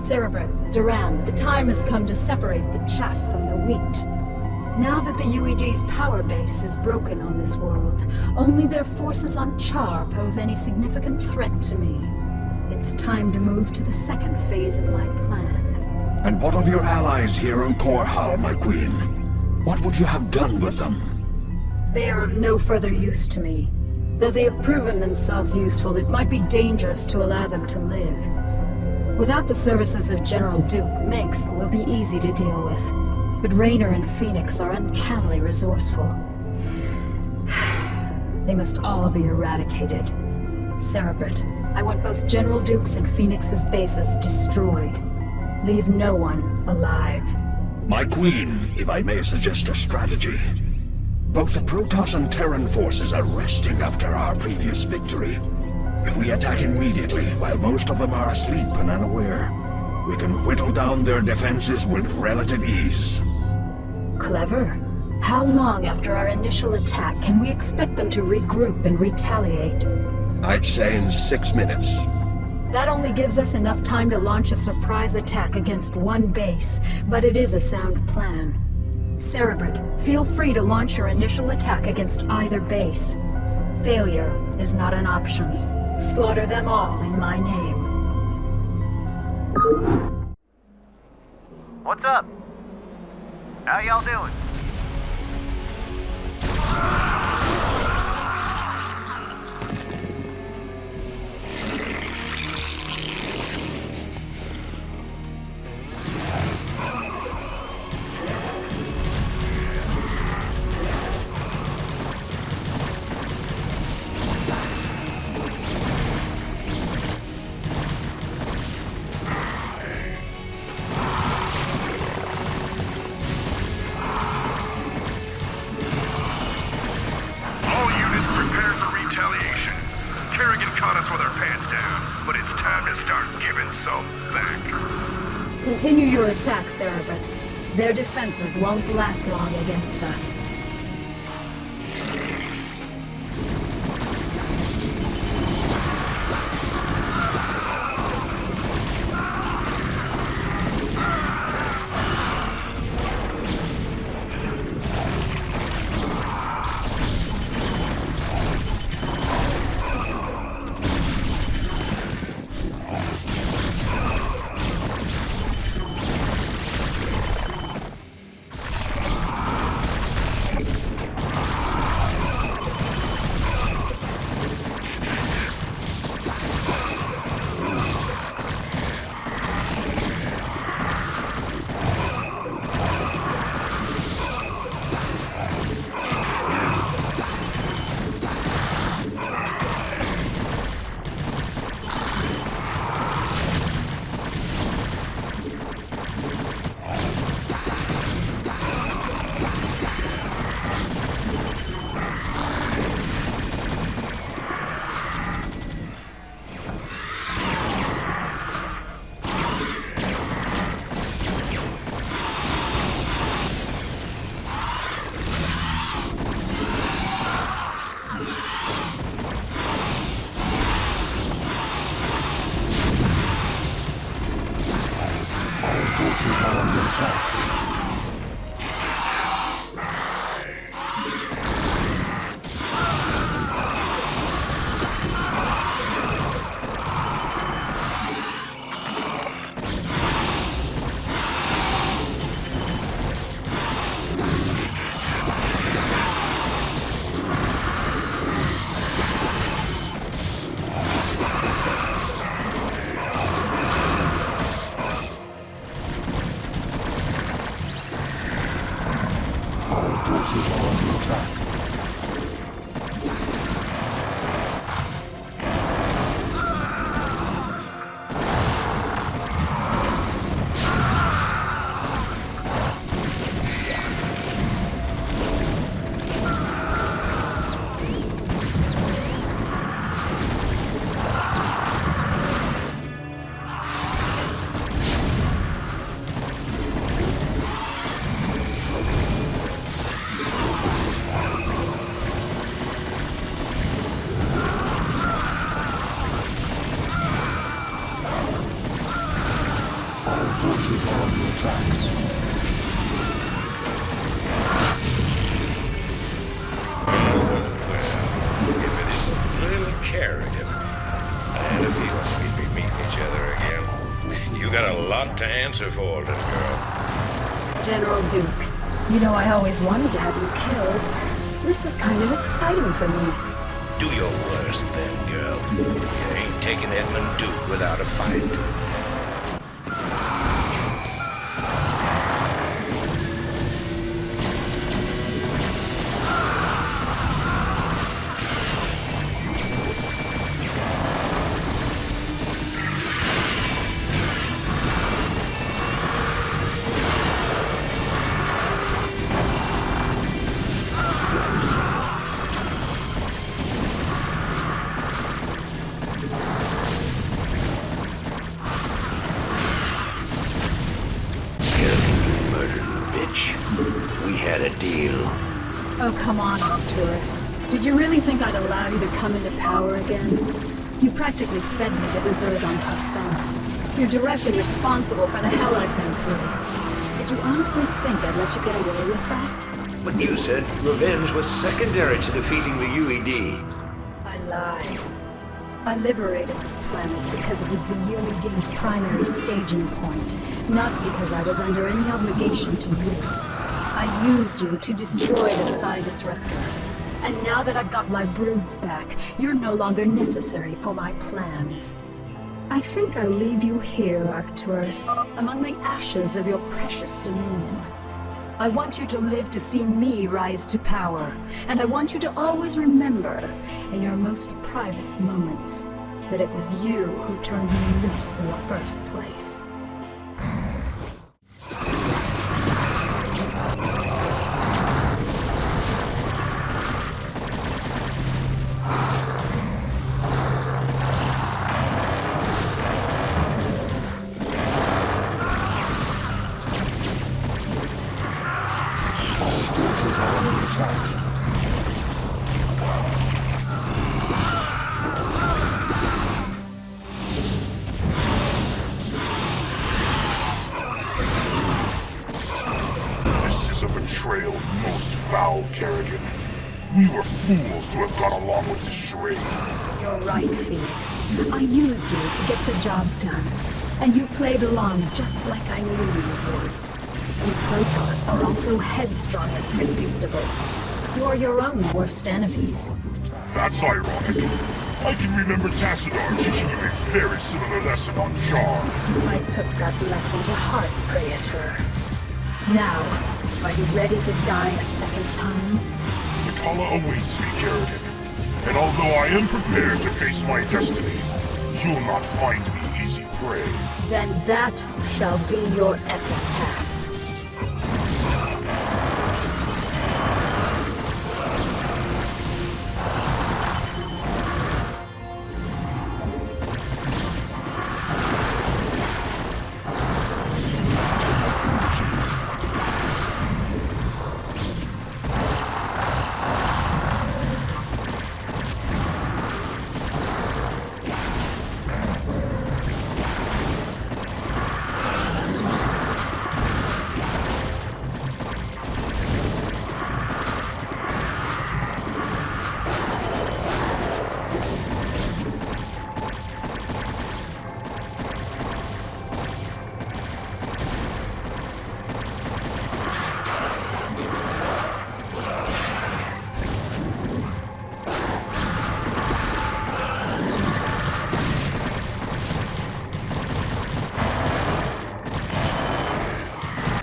Cerebra, Duran, the time has come to separate the chaff from the wheat. Now that the UED's power base is broken on this world, only their forces on Char pose any significant threat to me. It's time to move to the second phase of my plan. And what of your allies here on Korhal, my queen? What would you have done with them? They are of no further use to me. Though they have proven themselves useful, it might be dangerous to allow them to live. Without the services of General Duke, Minsk will be easy to deal with. But Raynor and Fenix are uncannily resourceful. They must all be eradicated. Cerebrit, I want both General Duke's and Fenix's bases destroyed. Leave no one alive. My queen, if I may suggest a strategy. Both the Protoss and Terran forces are resting after our previous victory. If we attack immediately, while most of them are asleep and unaware, we can whittle down their defenses with relative ease. Clever. How long after our initial attack can we expect them to regroup and retaliate? I'd say in 6 minutes. That only gives us enough time to launch a surprise attack against one base, but it is a sound plan. Cerebrit, feel free to launch your initial attack against either base. Failure is not an option. Slaughter them all in my name. What's up? How y'all doing? Kerrigan caught us with our pants down, but it's time to start giving some back. Continue your attack, Cerebrit. Their defenses won't last long against us. attack. If it isn't little Kerrigan, I had a feeling we'd be meeting each other again. You got a lot to answer for, little girl. General Duke, you know I always wanted to have you killed. This is kind of exciting for me. Do your worst then, girl. You ain't taking Edmund Duke without a fight. We had a deal. Oh, come on, Arcturus. Did you really think I'd allow you to come into power again? You practically fed me to the Zerg on Tarsanis. You're directly responsible for the hell I've been through. Did you honestly think I'd let you get away with that? But you said revenge was secondary to defeating the UED. I lied. I liberated this planet because it was the UED's primary staging point, not because I was under any obligation to you. I used you to destroy the Psi Disruptor. And now that I've got my broods back, you're no longer necessary for my plans. I think I'll leave you here, Arcturus, among the ashes of your precious dominion. I want you to live to see me rise to power, and I want you to always remember, in your most private moments, that it was you who turned me loose in the first place. This is a betrayal most foul, Kerrigan. We were fools to have gone along with this charade. You're right, Phoenix. I used you to get the job done, and you played along just like I knew you would. You Protoss are also headstrong and predictable. You're your own worst enemies. That's ironic. I can remember Tassadar teaching you a very similar lesson on Jar. I took that lesson to heart, Praetor. Now, are you ready to die a second time? The Kala awaits me, Kerrigan. And although I am prepared to face my destiny, you'll not find me easy prey. Then that shall be your epitaph.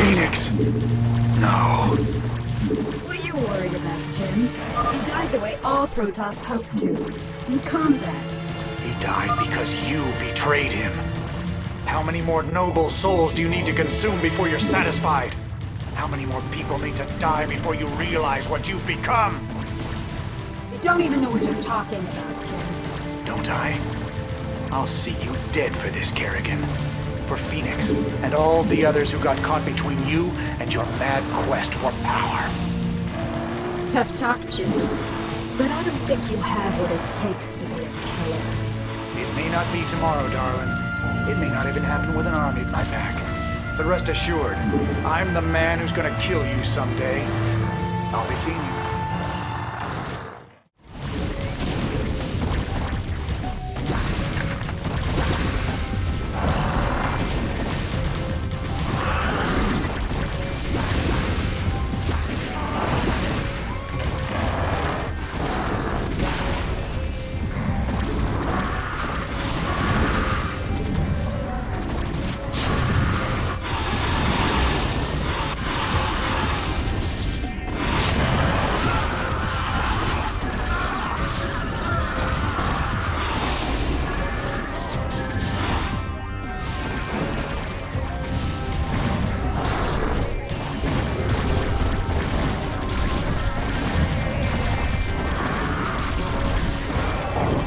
Phoenix! No. What are you worried about, Jim? He died the way all Protoss hoped to, in combat. He died because you betrayed him. How many more noble souls do you need to consume before you're satisfied? How many more people need to die before you realize what you've become? You don't even know what you're talking about, Jim. Don't I? I'll see you dead for this, Kerrigan. For Phoenix, and all the others who got caught between you and your mad quest for power. Tough talk, Jim. But I don't think you have what it takes to be a killer. It may not be tomorrow, darling. It may not even happen with an army at my back. But rest assured, I'm the man who's gonna kill you someday. I'll be seeing you.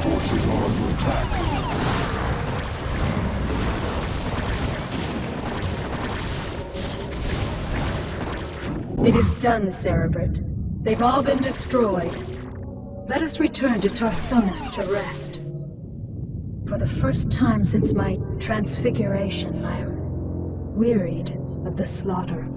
Forces are under attack. It is done, Cerebrate. They've all been destroyed. Let us return to Tarsonis to rest. For the first time since my transfiguration, I'm wearied of the slaughter.